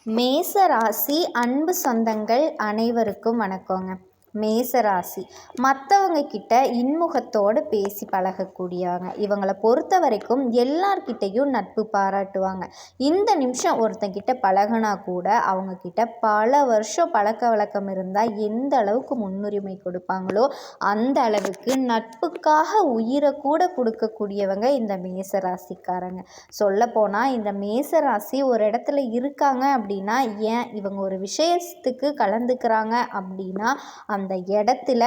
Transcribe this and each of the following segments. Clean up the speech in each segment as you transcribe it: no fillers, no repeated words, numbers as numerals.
மேச ராசி அன்பு சொந்தங்கள் அனைவருக்கும் வணக்கங்க. மேச ராசி மற்றவங்க கிட்ட இன்முகத்தோடு பேசி பழகக்கூடியவங்க. இவங்களை பொறுத்த வரைக்கும் எல்லார்கிட்டையும் நட்பு பாராட்டுவாங்க. இந்த நிமிஷம் ஒருத்தங்கிட்ட பழகினா கூட அவங்கக்கிட்ட பல வருஷம் பழக்க வழக்கம் இருந்தால் எந்த அளவுக்கு முன்னுரிமை கொடுப்பாங்களோ அந்த அளவுக்கு நட்புக்காக உயிரை கூட கொடுக்கக்கூடியவங்க இந்த மேச ராசிக்காரங்க. சொல்லப்போனால் இந்த மேச ராசி ஒரு இடத்துல இருக்காங்க அப்படின்னா, ஏன் இவங்க ஒரு விஷயத்துக்கு கலந்துக்கிறாங்க அப்படின்னா அந்த இடத்துல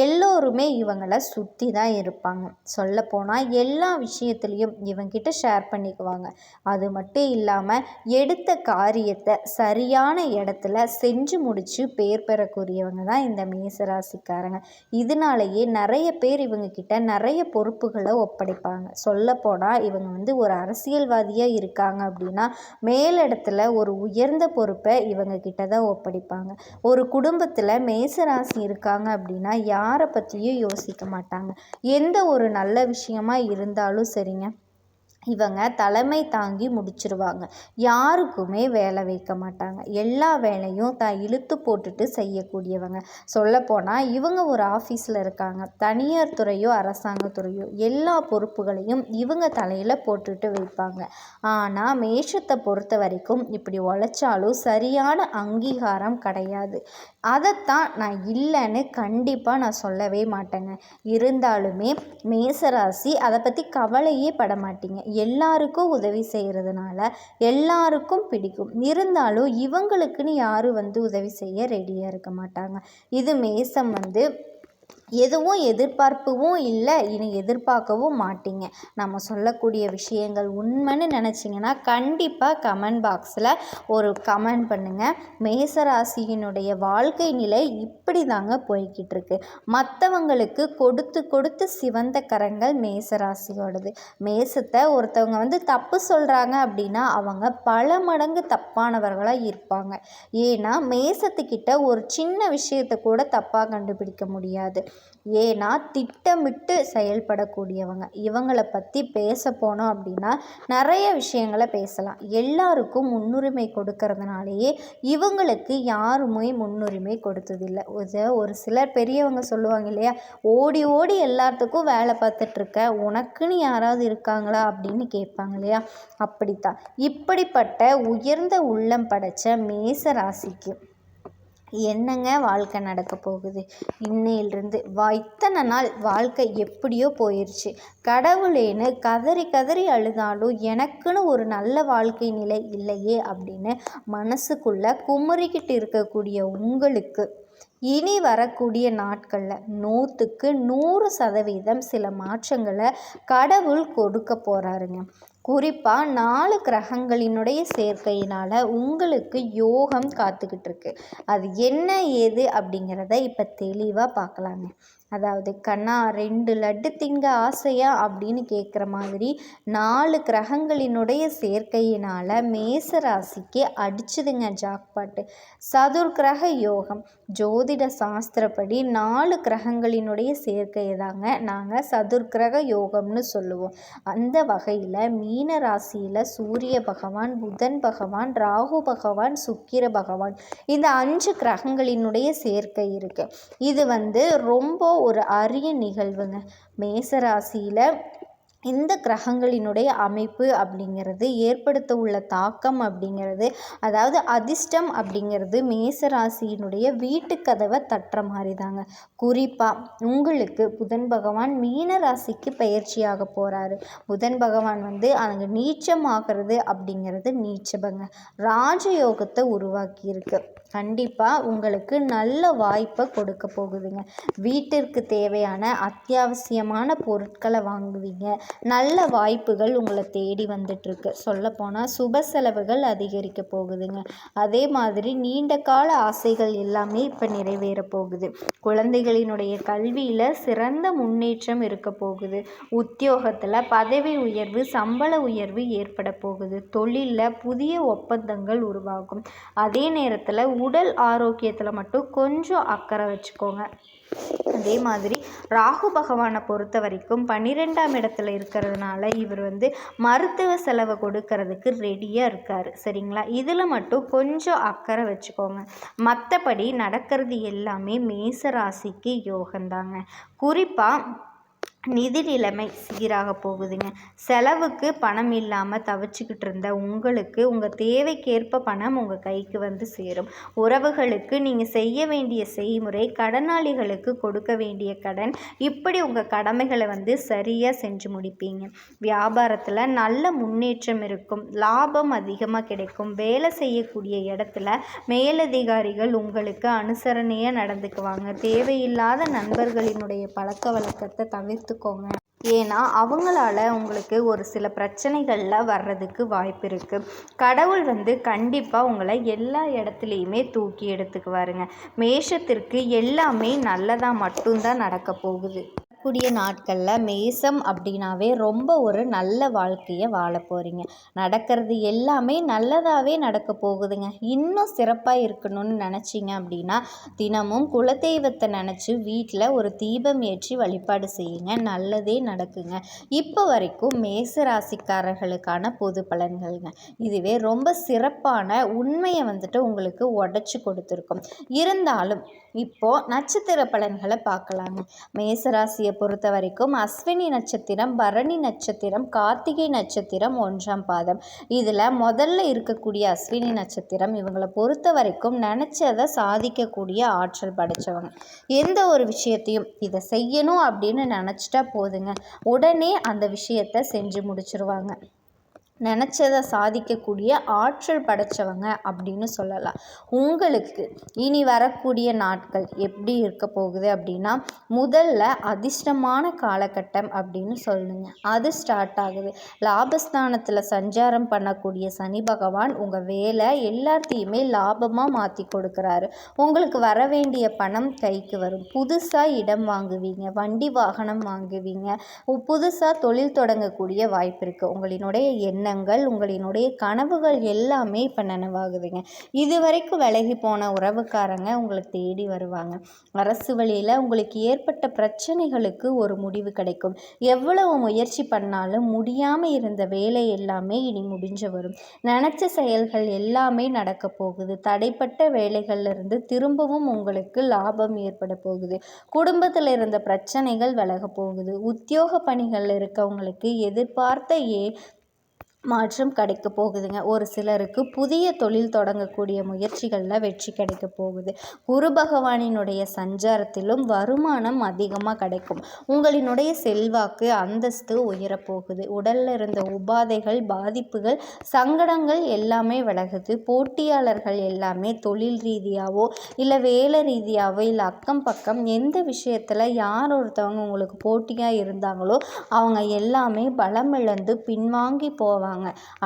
எல்லோருமே இவங்களை சுற்றி தான் இருப்பாங்க. சொல்லப்போனால் எல்லா விஷயத்துலேயும் இவங்கிட்ட ஷேர் பண்ணிக்குவாங்க. அது மட்டும் இல்லாமல் எடுத்த காரியத்தை சரியான இடத்துல செஞ்சு முடித்து பேர் பெறக்கூடியவங்க தான் இந்த மேசராசிக்காரங்க. இதனாலேயே நிறைய பேர் இவங்கக்கிட்ட நிறைய பொறுப்புகளை ஒப்படைப்பாங்க. சொல்லப்போனால் இவங்க ஒரு அரசியல்வாதியாக இருக்காங்க அப்படின்னா மேலிடத்துல ஒரு உயர்ந்த பொறுப்பை இவங்க கிட்ட தான் ஒப்படைப்பாங்க. ஒரு குடும்பத்தில் மேசராசி இருக்காங்க அப்படின்னா யாரை பற்றியும் யோசிக்க மாட்டாங்க. எந்த ஒரு நல்ல விஷயமா இருந்தாலும் சரிங்க, இவங்க தலைமை தாங்கி முடிச்சிருவாங்க. யாருக்குமே வேலை வைக்க மாட்டாங்க. எல்லா வேலையும் இழுத்து போட்டுட்டு செய்யக்கூடியவங்க. சொல்லப்போனால் இவங்க ஒரு ஆஃபீஸில் இருக்காங்க, தனியார் துறையோ அரசாங்க துறையோ எல்லா பொறுப்புகளையும் இவங்க தலையில் போட்டுட்டு வைப்பாங்க. ஆனால் மேஷத்தை பொறுத்த வரைக்கும் இப்படி உழைச்சாலும் சரியான அங்கீகாரம் கிடையாது. அதைத்தான் நான் இல்லைன்னு கண்டிப்பாக நான் சொல்லவே மாட்டேங்க. இருந்தாலுமே மேசராசி அதை பற்றி கவலையே பட மாட்டீங்க. எல்லாருக்கும் உதவி செய்கிறதுனால எல்லாருக்கும் பிடிக்கும். இருந்தாலும் இவங்களுக்குன்னு யாரும் உதவி செய்ய ரெடியாக இருக்க மாட்டாங்க. இது மேசம் எதுவும் எதிர்பார்ப்பும் இல்லை, இனி எதிர்பார்க்கவும் மாட்டீங்க. நம்ம சொல்லக்கூடிய விஷயங்கள் உண்மைன்னு நினச்சிங்கன்னா கண்டிப்பாக கமெண்ட் பாக்ஸில் ஒரு கமெண்ட் பண்ணுங்கள். மேசராசியினுடைய வாழ்க்கை நிலை இப்படி தாங்க போய்கிட்டு இருக்கு. மற்றவங்களுக்கு கொடுத்து கொடுத்து சிவந்த கரங்கள் மேசராசியோடது. மேசத்தை ஒருத்தவங்க தப்பு சொல்கிறாங்க அப்படின்னா அவங்க பல மடங்கு தப்பானவர்களாக இருப்பாங்க. ஏன்னா மேசத்துக்கிட்ட ஒரு சின்ன விஷயத்தை கூட தப்பாக கண்டுபிடிக்க முடியாது. ஏன்னா திட்டமிட்டு செயல்படக்கூடியவங்க. இவங்களை பற்றி பேச போனோம் அப்படின்னா நிறைய விஷயங்களை பேசலாம். எல்லாருக்கும் முன்னுரிமை கொடுக்கறதுனாலேயே இவங்களுக்கு யாருமே முன்னுரிமை கொடுத்ததில்லை. ஒரு சிலர் பெரியவங்க சொல்லுவாங்க இல்லையா, ஓடி ஓடி எல்லாத்துக்கும் வேலை பார்த்துட்ருக்க, உனக்குன்னு யாராவது இருக்காங்களா அப்படின்னு கேட்பாங்க இல்லையா. அப்படித்தான் இப்படிப்பட்ட உயர்ந்த உள்ளம் படைச்ச மேச ராசிக்கு என்னங்க வாழ்க்கை நடக்க போகுது? இன்னையிலிருந்து இத்தனை நாள் வாழ்க்கை எப்படியோ போயிடுச்சு, கடவுளேன்னு கதறி கதறி அழுதாலும் எனக்குன்னு ஒரு நல்ல வாழ்க்கை நிலை இல்லையே அப்படின்னு மனசுக்குள்ளே குமுறிக்கிட்டு இருக்கக்கூடிய உங்களுக்கு இனி வரக்கூடிய நாட்களில் 100க்கு 100% சில மாற்றங்களை கடவுள் கொடுக்க போகிறாருங்க. குறிப்பாக 4 கிரகங்களினுடைய சேர்க்கையினால் உங்களுக்கு யோகம் காத்துக்கிட்டு இருக்கு. அது என்ன ஏது அப்படிங்கிறத இப்போ தெளிவாக பார்க்கலாங்க. அதாவது கண்ணா 2 லட்டு திங்க ஆசையா அப்படின்னு கேட்குற மாதிரி 4 கிரகங்களினுடைய சேர்க்கையினால் மேசராசிக்கு அடிச்சுதுங்க ஜாக்பாட்டு. சதுர்கிரக யோகம் ஜோதிட சாஸ்திரப்படி 4 கிரகங்களினுடைய சேர்க்கையை தாங்க நாங்கள் சதுர்கிரக யோகம்னு சொல்லுவோம். அந்த வகையில் மீன ராசியில் சூரிய பகவான், புதன் பகவான், ராகு பகவான், சுக்கிர பகவான் இந்த 5 கிரகங்களினுடைய சேர்க்கை இருக்குது. இது ரொம்ப ஒரு அரிய நிகழ்வுங்க. மேசராசியில் இந்த கிரகங்களினுடைய அமைப்பு அப்படிங்கிறது ஏற்படுத்த உள்ள தாக்கம் அப்படிங்கிறது, அதாவது அதிர்ஷ்டம் அப்படிங்கிறது மேசராசியினுடைய வீட்டு கதவை தட்டுற மாதிரி தாங்க. குறிப்பாக உங்களுக்கு புதன் பகவான் மீன ராசிக்கு பயிற்சியாக போகிறாரு. புதன் பகவான் அங்கே நீச்சமாகிறது அப்படிங்கிறது நீச்சபங்க ராஜயோகத்தை உருவாக்கியிருக்கு. கண்டிப்பாக உங்களுக்கு நல்ல வாய்ப்பை கொடுக்க போகுதுங்க. வீட்டிற்கு தேவையான அத்தியாவசியமான பொருட்களை வாங்குவீங்க. நல்ல வாய்ப்புகள் உங்களை தேடி வந்துட்டுருக்கு. சொல்லப்போனால் சுப செலவுகள் அதிகரிக்க போகுதுங்க. அதே மாதிரி நீண்ட கால ஆசைகள் எல்லாமே இப்போ நிறைவேற போகுது. குழந்தைகளினுடைய கல்வியில் சிறந்த முன்னேற்றம் இருக்க போகுது. உத்தியோகத்தில் பதவி உயர்வு, சம்பள உயர்வு ஏற்பட போகுது. தொழிலில் புதிய ஒப்பந்தங்கள் உருவாகும். அதே நேரத்தில் உடல் ஆரோக்கியத்தில் மட்டும் கொஞ்சம் அக்கறை வச்சுக்கோங்க. அதே மாதிரி ராகு பகவானை பொறுத்த வரைக்கும் 12ஆம் இடத்துல இருக்கிறதுனால இவர் மருத்துவ செலவை கொடுக்கறதுக்கு ரெடியாக இருக்கார். சரிங்களா? இதில் மட்டும் கொஞ்சம் அக்கறை வச்சுக்கோங்க. மற்றபடி நடக்கிறது எல்லாமே மேச ராசிக்கு யோகந்தாங்க. குறிப்பாக நிதி நிலைமை சீராக போகுதுங்க. செலவுக்கு பணம் இல்லாமல் தவிச்சுக்கிட்டு இருந்த உங்களுக்கு உங்கள் தேவைக்கேற்ப பணம் உங்கள் கைக்கு சேரும். உறவுகளுக்கு நீங்கள் செய்ய வேண்டிய செய்முறை, கடனாளிகளுக்கு கொடுக்க வேண்டிய கடன், இப்படி உங்கள் கடமைகளை சரியாக செஞ்சு முடிப்பீங்க. வியாபாரத்தில் நல்ல முன்னேற்றம் இருக்கும். லாபம் அதிகமாக கிடைக்கும். வேலை செய்யக்கூடிய இடத்துல மேலதிகாரிகள் உங்களுக்கு அனுசரணையாக நடந்துக்குவாங்க. தேவையில்லாத நண்பர்களினுடைய பழக்க வழக்கத்தை தவிர்த்துக்கோங்க. ஏன்னா அவங்களால உங்களுக்கு ஒரு சில பிரச்சனைகள்லாம் வர்றதுக்கு வாய்ப்பு இருக்குது. கடவுள் கண்டிப்பாக உங்களை எல்லா இடத்துலையுமே தூக்கி எடுத்துக்குவாருங்க. மேஷத்திற்கு எல்லாமே நல்லதாக மட்டும்தான் நடக்க போகுது. கூடிய நாட்களில் மேசம் அப்படின்னாவே ரொம்ப ஒரு நல்ல வாழ்க்கையை வாழ போகிறீங்க. நடக்கிறது எல்லாமே நல்லதாகவே நடக்க போகுதுங்க. இன்னும் சிறப்பாக இருக்கணும்னு நினச்சிங்க அப்படின்னா தினமும் குலதெய்வத்தை நினச்சி வீட்டில் ஒரு தீபம் ஏற்றி வழிபாடு செய்யுங்க. நல்லதே நடக்குங்க. இப்போ வரைக்கும் மேச ராசிக்காரர்களுக்கான பொது பலன்கள்ங்க. இதுவே ரொம்ப சிறப்பான உண்மையை உங்களுக்கு உடச்சி கொடுத்துருக்கும். இருந்தாலும் இப்போது நட்சத்திர பலன்களை பார்க்கலாங்க. மேசராசியை பொறுத்த வரைக்கும் அஸ்வினி நட்சத்திரம், பரணி நட்சத்திரம், கார்த்திகை நட்சத்திரம் 1ஆம் பாதம். இதில் முதல்ல இருக்கக்கூடிய அஸ்வினி நட்சத்திரம் இவங்களை பொறுத்த வரைக்கும் நினச்சதை சாதிக்கக்கூடிய ஆற்றல் படைத்தவங்க. எந்த ஒரு விஷயத்தையும் இதை செய்யணும் அப்படின்னு நினச்சிட்டா போதுங்க, உடனே அந்த விஷயத்தை செஞ்சு முடிச்சிருவாங்க. நினச்சதை சாதிக்கக்கூடிய ஆற்றல் படைத்தவங்க அப்படின்னு சொல்லலாம். உங்களுக்கு இனி வரக்கூடிய நாட்கள் எப்படி இருக்க போகுது அப்படின்னா, முதல்ல அதிர்ஷ்டமான காலகட்டம் அப்படின்னு சொல்லுங்க. அது ஸ்டார்ட் ஆகுது. லாபஸ்தானத்தில் சஞ்சாரம் பண்ணக்கூடிய சனி பகவான் உங்கள் வேலை எல்லாத்தையுமே லாபமாக மாற்றி கொடுக்குறாரு. உங்களுக்கு வர வேண்டிய பணம் கைக்கு வரும். புதுசாக இடம் வாங்குவீங்க, வண்டி வாகனம் வாங்குவீங்க, புதுசாக தொழில் தொடங்கக்கூடிய வாய்ப்பு இருக்குது. உங்களினுடைய உங்களினுடைய கனவுகள் எல்லாமே இப்போ நனவாகுதுங்க. இது வரைக்கும் விலகி போன உறவுக்காரங்க உங்களை தேடி வருவாங்க. அரசு வழியில் உங்களுக்கு ஏற்பட்ட பிரச்சனைகளுக்கு ஒரு முடிவு கிடைக்கும். எவ்வளவு முயற்சி பண்ணாலும் முடியாமல் இருந்த வேலை எல்லாமே இனி முடிஞ்சு வரும். நினச்ச செயல்கள் எல்லாமே நடக்க போகுது. தடைப்பட்ட வேலைகள்லேருந்து திரும்பவும் உங்களுக்கு லாபம் ஏற்பட போகுது. குடும்பத்தில் இருந்த பிரச்சனைகள் விலக போகுது. உத்தியோக பணிகளில் இருக்கவங்களுக்கு எதிர்பார்த்த மாற்றம் கிடைக்க போகுதுங்க. ஒரு சிலருக்கு புதிய தொழில் தொடங்கக்கூடிய முயற்சிகளில் வெற்றி கிடைக்க போகுது. குரு பகவானினுடைய சஞ்சாரத்திலும் வருமானம் அதிகமாக கிடைக்கும். உங்களினுடைய செல்வாக்கு அந்தஸ்து உயரப்போகுது. உடலில் இருந்த உபாதைகள், பாதிப்புகள், சங்கடங்கள் எல்லாமே விலகுது. போட்டியாளர்கள் எல்லாமே தொழில் ரீதியாகவோ இல்லை வேலை ரீதியாகவோ இல்லை அக்கம் பக்கம் எந்த விஷயத்தில் யார் ஒருத்தவங்க உங்களுக்கு போட்டியாக இருந்தாங்களோ அவங்க எல்லாமே பலம் இழந்து பின்வாங்கி போவாங்க.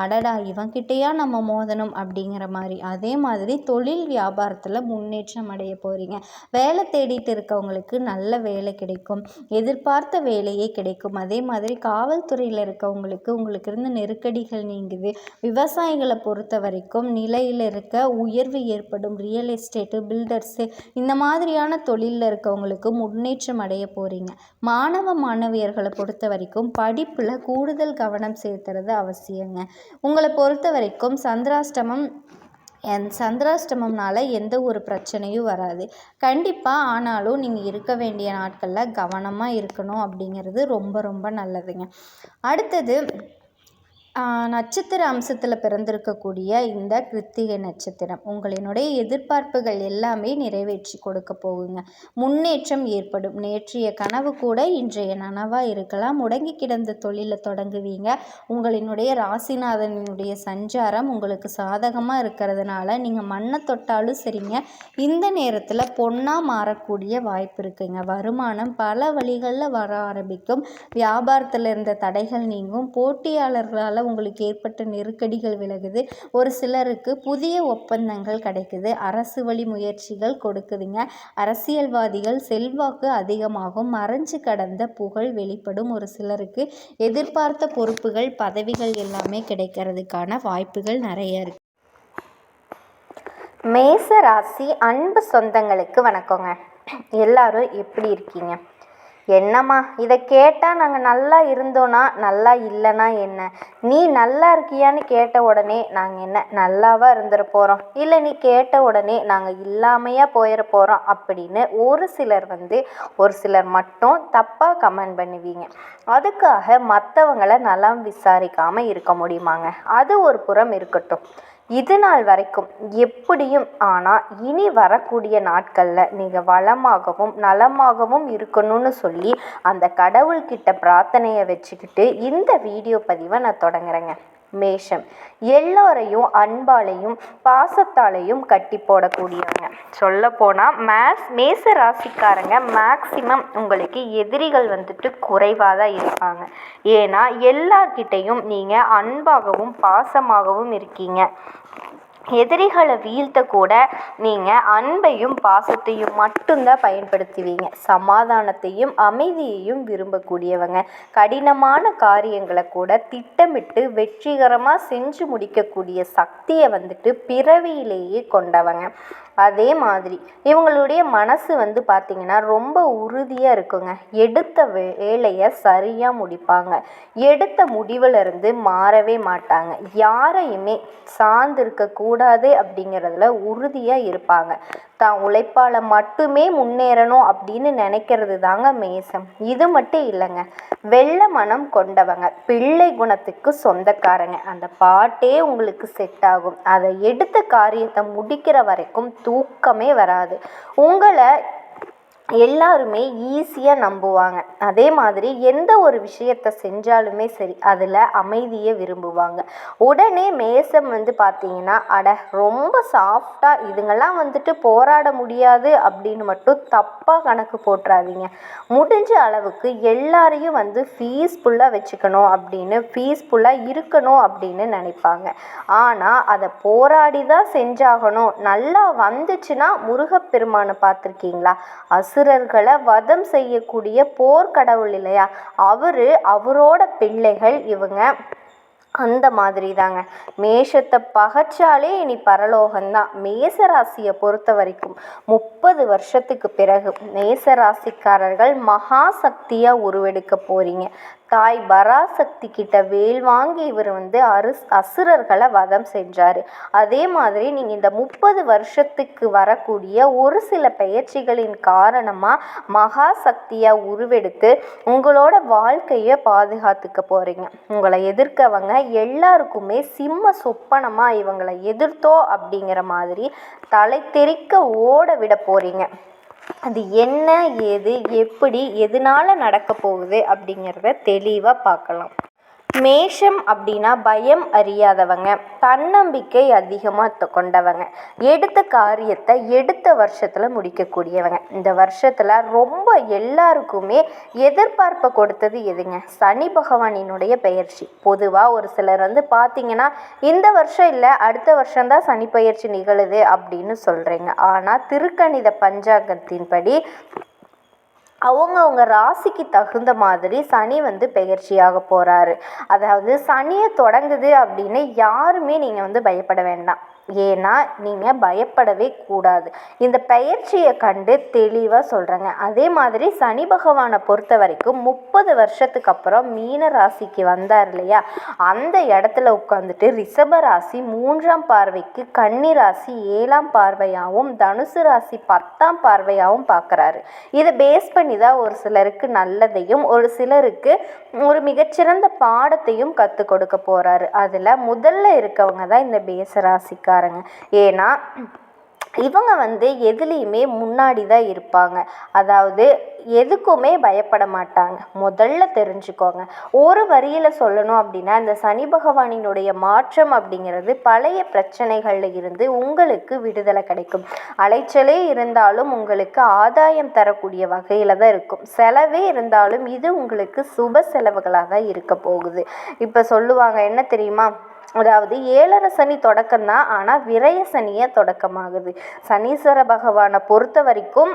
அடடா இவன்கிட்டயா நம்ம மோதணும் அப்படிங்கிற மாதிரி. அதே மாதிரி தொழில் வியாபாரத்தில் முன்னேற்றம் அடைய போகிறீங்க. வேலை தேடிட்டு இருக்கவங்களுக்கு நல்ல வேலை கிடைக்கும். எதிர்பார்த்த வேலையே கிடைக்கும். அதே மாதிரி காவல்துறையில் இருக்கவங்களுக்கு உங்களுக்கு இருந்த நெருக்கடிகள் நீங்குது. விவசாயிகளை பொறுத்த வரைக்கும் நிலையில் இருக்க உயர்வு ஏற்படும். ரியல் எஸ்டேட்டு, பில்டர்ஸு இந்த மாதிரியான தொழிலில் இருக்கவங்களுக்கு முன்னேற்றம் அடைய போகிறீங்க. மாணவ மாணவியர்களை பொறுத்த வரைக்கும் படிப்பில் கூடுதல் கவனம் செலுத்துறது அவசியங்க. உங்களை பொறுத்த வரைக்கும் சந்திராஷ்டமம்னால எந்த ஒரு பிரச்சனையும் வராது கண்டிப்பாக. ஆனாலும் நீங்கள் இருக்க வேண்டிய நாட்களில் கவனமாக இருக்கணும் அப்படிங்கிறது ரொம்ப ரொம்ப நல்லதுங்க. அடுத்தது நட்சத்திர அம்சத்தில் பிறந்திருக்கக்கூடிய இந்த கிருத்திகை நட்சத்திரம் உங்களினுடைய எதிர்பார்ப்புகள் எல்லாமே நிறைவேற்றி கொடுக்க போகுங்க. முன்னேற்றம் ஏற்படும். நேற்றைய கனவு கூட இன்றைய நனவாக இருக்கலாம். முடங்கி கிடந்த தொழிலை தொடங்குவீங்க. உங்களினுடைய ராசிநாதனுடைய சஞ்சாரம் உங்களுக்கு சாதகமாக இருக்கிறதுனால நீங்கள் மண்ணை தொட்டாலும் சரிங்க, இந்த நேரத்தில் பொண்ணாக மாறக்கூடிய வாய்ப்பு இருக்குங்க. வருமானம் பல வழிகளில் வர ஆரம்பிக்கும். வியாபாரத்தில் இருந்த தடைகள் நீங்கும். போட்டியாளர்களால் உங்களுக்கு ஏற்பட்ட நெருக்கடிகள் விலகுது. ஒரு சிலருக்கு புதிய ஒப்பந்தங்கள் கிடைக்குது. அரசு வழி முயற்சிகள் கொடுக்குதுங்க. அரசியல்வாதிகள் செல்வாக்கு அதிகமாகும். மறைஞ்சு கடந்த புகழ் வெளிப்படும். ஒரு சிலருக்கு எதிர்பார்த்த பொறுப்புகள், பதவிகள் எல்லாமே கிடைக்கிறதுக்கான வாய்ப்புகள் நிறைய இருக்கு. மேச ராசி அன்பு சொந்தங்களுக்கு வணக்கங்க. எல்லாரும் எப்படி இருக்கீங்க? என்னம்மா இதை கேட்டால் நாங்கள் நல்லா இருந்தோன்னா நல்லா இல்லைன்னா என்ன? நீ நல்லா இருக்கியான்னு கேட்ட உடனே நாங்கள் என்ன நல்லாவா இருந்துட போகிறோம், இல்லை நீ கேட்ட உடனே நாங்கள் இல்லாமையாக போயிட போகிறோம் அப்படின்னு ஒரு சிலர் மட்டும் தப்பாக கமெண்ட் பண்ணுவீங்க. அதுக்காக மற்றவங்களை நலம் விசாரிக்காமல் இருக்க முடியுமாங்க? அது ஒரு புறம் இருக்கட்டும். இது நாள் வரைக்கும் எப்படியும், ஆனால் இனி வரக்கூடிய நாட்களில் நீங்கள் வளமாகவும் நலமாகவும் இருக்கணும்னு சொல்லி அந்த கடவுள்கிட்ட பிரார்த்தனையை வச்சுக்கிட்டு இந்த வீடியோ பதிவை நான் தொடங்குறேங்க. மேஷம், எல்லோரையும் அன்பாலையும் பாசத்தாலையும் கட்டி போடக்கூடியவங்க. சொல்ல போனால் மேச ராசிக்காரங்க மேக்சிமம் உங்களுக்கு எதிரிகள் குறைவாக தான் இருப்பாங்க. ஏன்னா எல்லார்கிட்டையும் நீங்கள் அன்பாகவும் பாசமாகவும் இருக்கீங்க. எதிரிகளை வீழ்த்த கூட நீங்கள் அன்பையும் பாசத்தையும் மட்டும்தான் பயன்படுத்துவீங்க. சமாதானத்தையும் அமைதியையும் விரும்பக்கூடியவங்க. கடினமான காரியங்களை கூட திட்டமிட்டு வெற்றிகரமாக செஞ்சு முடிக்கக்கூடிய சக்தியை பிறவியிலேயே கொண்டவங்க. அதே மாதிரி இவங்களுடைய மனசு பார்த்திங்கன்னா ரொம்ப உறுதியாக இருக்குங்க. எடுத்த வேலையை சரியாக முடிப்பாங்க. எடுத்த முடிவிலிருந்து மாறவே மாட்டாங்க. யாரையுமே சார்ந்திருக்கக்கூடாது அப்படிங்கிறதுல உறுதியாக இருப்பாங்க. தான் உழைப்பால் மட்டுமே முன்னேறணும் அப்படின்னு நினைக்கிறது தாங்க மேசம். இது மட்டும் இல்லைங்க, வெள்ள மனம் கொண்டவங்க, பிள்ளை குணத்துக்கு சொந்தக்காரங்க. அந்த பாட்டே உங்களுக்கு செட் ஆகும். அதை எடுத்த காரியத்தை முடிக்கிற வரைக்கும் தூக்கமே வராது. உங்களை எல்லாருமே ஈஸியாக நம்புவாங்க. அதே மாதிரி எந்த ஒரு விஷயத்தை செஞ்சாலுமே சரி அதில் அமைதியை விரும்புவாங்க. உடனே மேசம் பார்த்திங்கன்னா ரொம்ப சாஃப்டாக இதுங்கெல்லாம் போராட முடியாது அப்படின்னு மட்டும் தப்பாக கணக்கு போட்டுறாதீங்க. முடிஞ்ச அளவுக்கு எல்லாரையும் பீஸ்ஃபுல்லாக வச்சுக்கணும் அப்படின்னு பீஸ்ஃபுல்லாக இருக்கணும் அப்படின்னு நினைப்பாங்க. ஆனால் அதை போராடி தான் செஞ்சாகணும். நல்லா வந்துச்சுன்னா முருகப்பெருமானை பார்த்துருக்கீங்களா? அசுரர்களை வதம் செய்யக்கூடிய போர்க்கடவுள் இல்லையா? அவரோட பிள்ளைகள் இவங்க. அந்த மாதிரி தாங்க. மேஷத்தை பகைச்சாலே இனி பரலோகம்தான். மேசராசியை பொறுத்த வரைக்கும் 30 வருஷத்துக்கு பிறகு மேசராசிக்காரர்கள் மகா சக்தியாக உருவெடுக்க போகிறீங்க. தாய் பராசக்தி கிட்ட வேல் வாங்கி இவர் அசுரர்களை வதம் செஞ்சார். அதே மாதிரி நீங்கள் இந்த 30 வருஷத்துக்கு வரக்கூடிய ஒரு சில பயிற்சிகளின் காரணமாக மகா சக்தியாக உருவெடுத்து உங்களோட வாழ்க்கையை பாதுகாத்துக்க போகிறீங்க. உங்களை எதிர்க்கவங்க எல்லாருக்குமே சிம்ம சொப்பனமாக இவங்களை எதிர்த்தோ அப்படிங்கிற மாதிரி தலை தெறிக்க ஓட விட போகிறீங்க. அது என்ன, ஏது, எப்படி, எதனால நடக்க போகுது அப்படிங்கிறத தெளிவாக பார்க்கலாம். மேஷம் அப்படின்னா பயம் அறியாதவங்க, தன்னம்பிக்கை அதிகமாக கொண்டவங்க, எடுத்த காரியத்தை எடுத்த வருஷத்தில் முடிக்கக்கூடியவங்க. இந்த வருஷத்தில் ரொம்ப எல்லாருக்குமே எதிர்பார்ப்பை கொடுத்தது எதுங்க? சனி பகவானினுடைய பெயர்ச்சி. பொதுவாக ஒரு சிலர் பார்த்திங்கன்னா இந்த வருஷம் இல்லை அடுத்த வருஷம்தான் சனி பெயர்ச்சி நிகழுது அப்படின்னு சொல்கிறீங்க. ஆனால் திருக்கணித பஞ்சாங்கத்தின்படி அவங்க ராசிக்கு தகுந்த மாதிரி சனி பெயர்ச்சியாக போகிறாரு. அதாவது சனியை தொடங்குது அப்படின்னு யாருமே நீங்கள் பயப்பட வேண்டாம். ஏன்னா நீங்கள் பயப்படவே கூடாது. இந்த பெயர்ச்சியை கண்டு தெளிவாக சொல்கிறேங்க. அதே மாதிரி சனி பகவானை பொறுத்த வரைக்கும் 30 வருஷத்துக்கு அப்புறம் மீன ராசிக்கு வந்தார் இல்லையா? அந்த இடத்துல உட்காந்துட்டு ரிஷப ராசி 3ஆம் பார்வைக்கு, கன்னி ராசி 7ஆம் பார்வையாகவும், தனுசு ராசி 10ஆம் பார்வையாகவும் பார்க்குறாரு. இதை பேஸ் பண்ணி தான் ஒரு சிலருக்கு நல்லதையும் ஒரு சிலருக்கு ஒரு மிகச்சிறந்த பாடத்தையும் கற்றுக் கொடுக்க போகிறாரு. அதில் முதல்ல இருக்கவங்க தான் இந்த மேசராசிக்காரங்க. ஏன்னா இவங்க எதுலேயுமே முன்னாடி தான் இருப்பாங்க. அதாவது எதுக்குமே பயப்பட மாட்டாங்க. முதல்ல தெரிஞ்சுக்கோங்க. ஒரு வரியில் சொல்லணும் அப்படின்னா இந்த சனி பகவானினுடைய மாற்றம் அப்படிங்கிறது பழைய பிரச்சனைகளில் இருந்து உங்களுக்கு விடுதலை கிடைக்கும். அலைச்சலே இருந்தாலும் உங்களுக்கு ஆதாயம் தரக்கூடிய வகையில் தான் இருக்கும். செலவே இருந்தாலும் இது உங்களுக்கு சுப செலவுகளாக தான் இருக்க போகுது. இப்போ சொல்லுவாங்க என்ன தெரியுமா? அதாவது 7.5 சனி தொடக்கம்தான், ஆனால் விரய சனியை தொடக்கமாகுது. சனீஸ்வர பகவானை பொறுத்த வரைக்கும்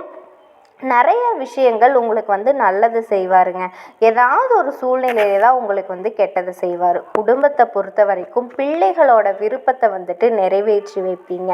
நிறைய விஷயங்கள் உங்களுக்கு நல்லது செய்வாருங்க. ஏதாவது ஒரு சூழ்நிலையில தான் உங்களுக்கு கெட்டது செய்வார். குடும்பத்தை பொறுத்த வரைக்கும் பிள்ளைகளோட விருப்பத்தை நிறைவேற்றி வைப்பீங்க.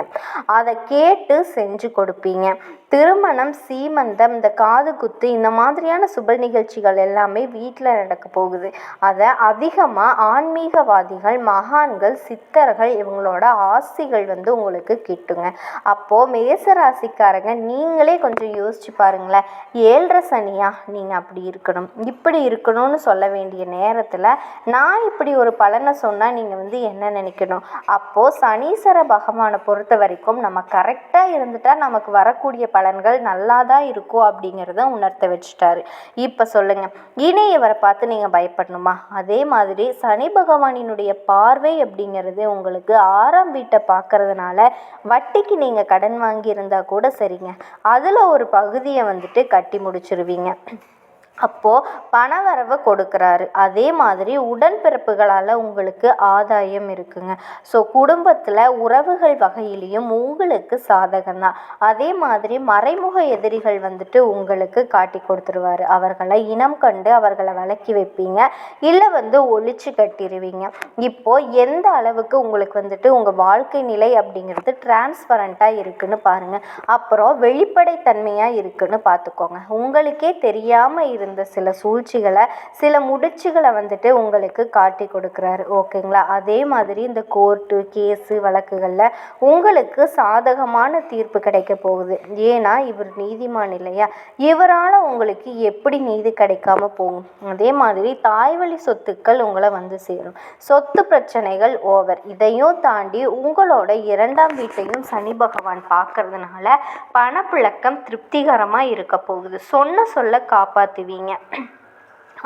அதை கேட்டு செஞ்சு கொடுப்பீங்க. திருமணம், சீமந்தம், இந்த காது குத்து இந்த மாதிரியான சுப நிகழ்ச்சிகள் எல்லாமே வீட்டில் நடக்க போகுது. அதை அதிகமாக ஆன்மீகவாதிகள், மகான்கள், சித்தர்கள் இவங்களோட ஆசிகள் வந்து உங்களுக்கு கிட்டுங்க. அப்போது மேசராசிக்காரங்க நீங்களே கொஞ்சம் யோசிச்சு பாருங்களேன். 7.5 சனியா நீங்கள் அப்படி இருக்கணும் இப்படி இருக்கணும்னு சொல்ல வேண்டிய நேரத்தில் நான் இப்படி ஒரு பலனை சொன்னால் நீங்கள் வந்து என்ன நினைக்கணும்? அப்போது சனீஸ்வர பகவானை பொறுத்த வரைக்கும் நம்ம கரெக்டாக இருந்துட்டால் நமக்கு வரக்கூடிய பலன்கள் நல்லா தான் இருக்கும் அப்படிங்கிறத உணர்த்த வச்சுட்டாரு. இப்போ சொல்லுங்கள், இனி இவரை பார்த்து நீங்கள் பயப்படணுமா? அதே மாதிரி சனி பகவானினுடைய பார்வை அப்படிங்கிறது உங்களுக்கு 6ஆம் வீட்டை பார்க்கறதுனால வட்டிக்கு நீங்கள் கடன் வாங்கியிருந்தா கூட சரிங்க, அதில் ஒரு பகுதியை வந்துட்டு கட்டி முடிச்சிருவீங்க. அப்போது பணவரவை கொடுக்குறாரு. அதே மாதிரி உடன்பிறப்புகளால் உங்களுக்கு ஆதாயம் இருக்குங்க. ஸோ குடும்பத்தில் உறவுகள் வகையிலையும் உங்களுக்கு சாதகம்தான். அதே மாதிரி மறைமுக எதிரிகள் வந்துட்டு உங்களுக்கு காட்டி கொடுத்துருவார். அவர்களை இனம் கண்டு அவர்களை விலக்கி வைப்பீங்க, இல்லை வந்து ஒழிச்சு கட்டிடுவீங்க. இப்போது எந்த அளவுக்கு உங்களுக்கு வந்துட்டு உங்கள் வாழ்க்கை நிலை அப்படிங்கிறது டிரான்ஸ்பரண்ட்டாக இருக்குன்னு பாருங்கள். அப்புறம் வெளிப்படைத்தன்மையாக இருக்குன்னு பார்த்துக்கோங்க. உங்களுக்கே தெரியாமல் இருந்த சில சூழ்ச்சிகளை, சில முடிச்சுகளை வந்துட்டு உங்களுக்கு காட்டி கொடுக்குறாரு. ஓகேங்களா? அதே மாதிரி இந்த கோர்ட்டு கேஸு வழக்குகளில் உங்களுக்கு சாதகமான தீர்ப்பு கிடைக்க போகுது. ஏன்னா இவர் நீதிமான் இல்லையா? இவரால் உங்களுக்கு எப்படி நீதி கிடைக்காம போகும்? அதே மாதிரி தாய்வழி சொத்துக்கள் உங்களை வந்து சேரும். சொத்து பிரச்சனைகள் ஓவர். இதையும் தாண்டி உங்களோட 2ஆம் வீட்டையும் சனி பகவான் பார்க்கறதுனால பணப்புழக்கம் திருப்திகரமாக இருக்க போகுது. சொல்ல காப்பாற்றுவீங்க.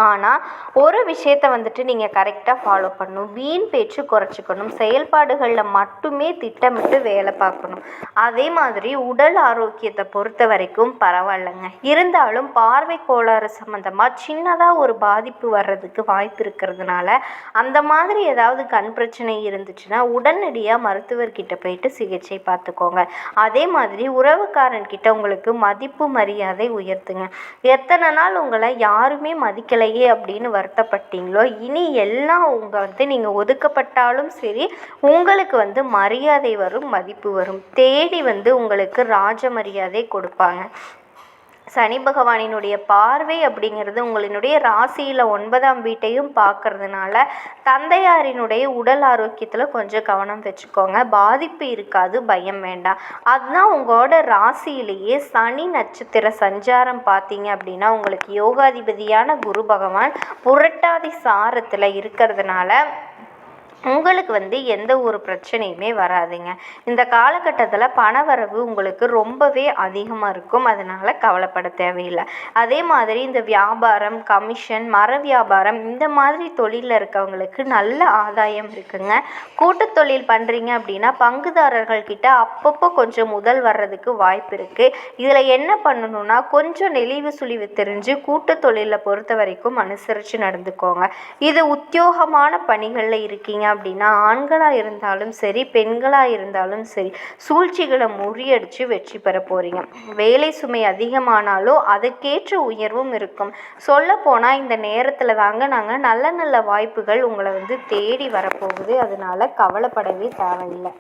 ஆனால் ஒரு விஷயத்தை வந்துட்டு நீங்கள் கரெக்டாக ஃபாலோ பண்ணணும். வீண் பேச்சு குறைச்சிக்கணும். செயல்பாடுகளில் மட்டுமே திட்டமிட்டு வேலை பார்க்கணும். அதே மாதிரி உடல் ஆரோக்கியத்தை பொறுத்த வரைக்கும் பரவாயில்லைங்க. இருந்தாலும் பார்வை கோளாறு சம்மந்தமாக சின்னதாக ஒரு பாதிப்பு வர்றதுக்கு வாய்ப்பு இருக்கிறதுனால அந்த மாதிரி ஏதாவது கண் பிரச்சனை இருந்துச்சுன்னா உடனடியாக மருத்துவர்கிட்ட போயிட்டு சிகிச்சை பார்த்துக்கோங்க. அதே மாதிரி உறவுக்காரன்கிட்ட உங்களுக்கு மதிப்பு மரியாதை உயர்த்துங்க. எத்தனை நாள் உங்களை யாருமே மதிக்கலையே அப்படின்னு வருத்தப்பட்டீங்களோ, இனி எல்லாம் வந்து நீங்கள் ஒதுக்கப்பட்டாலும் சரி உங்களுக்கு வந்து மரியாதை வரும், மதிப்பு வரும். தேடி வந்து உங்களுக்கு ராஜ மரியாதை கொடுப்பாங்க. சனி பகவானினுடைய பார்வை அப்படிங்கிறது உங்களினுடைய ராசியில் 9ஆம் வீட்டையும் பார்க்கறதுனால தந்தையாரினுடைய உடல் ஆரோக்கியத்தில் கொஞ்சம் கவனம் வச்சுக்கோங்க. பாதிப்பு இருக்காது, பயம் வேண்டாம். அதுதான் உங்களோட ராசியிலேயே சனி நட்சத்திர சஞ்சாரம் பார்த்தீங்க அப்படின்னா உங்களுக்கு யோகாதிபதியான குரு பகவான் புரட்டாதி சாரத்தில் இருக்கிறதுனால உங்களுக்கு வந்து எந்த ஒரு பிரச்சனையுமே வராதுங்க. இந்த காலகட்டத்தில் பணவரவு உங்களுக்கு ரொம்பவே அதிகமாக இருக்கும். அதனால் கவலைப்பட தேவையில்லை. அதே மாதிரி இந்த வியாபாரம், கமிஷன், மர வியாபாரம் இந்த மாதிரி தொழிலில் இருக்கவங்களுக்கு நல்ல ஆதாயம் இருக்குங்க. கூட்டு தொழில் பண்ணுறீங்க அப்படின்னா பங்குதாரர்கள்கிட்ட அப்பப்போ கொஞ்சம் முதல் வர்றதுக்கு வாய்ப்பு இருக்குது. இதில் என்ன பண்ணணும்னா கொஞ்சம் நெளிவு சுழிவு தெரிஞ்சு கூட்டு தொழிலை பொறுத்த வரைக்கும் அனுசரித்து நடந்துக்கோங்க. இது உத்தியோகமான பணிகளில் இருக்கீங்க அப்படின்னா ஆண்களாக இருந்தாலும் சரி பெண்களாக இருந்தாலும் சரி சூழ்ச்சிகளை முறியடித்து வெற்றி பெற போகிறீங்க. வேலை சுமை அதிகமானாலும் அதுக்கேற்ற உயர்வும் இருக்கும். சொல்லப்போனால் இந்த நேரத்தில் தாங்க நாங்கள் நல்ல நல்ல வாய்ப்புகள் உங்களை வந்து தேடி வரப்போகுது. அதனால் கவலைப்படவே தேவையில்லை.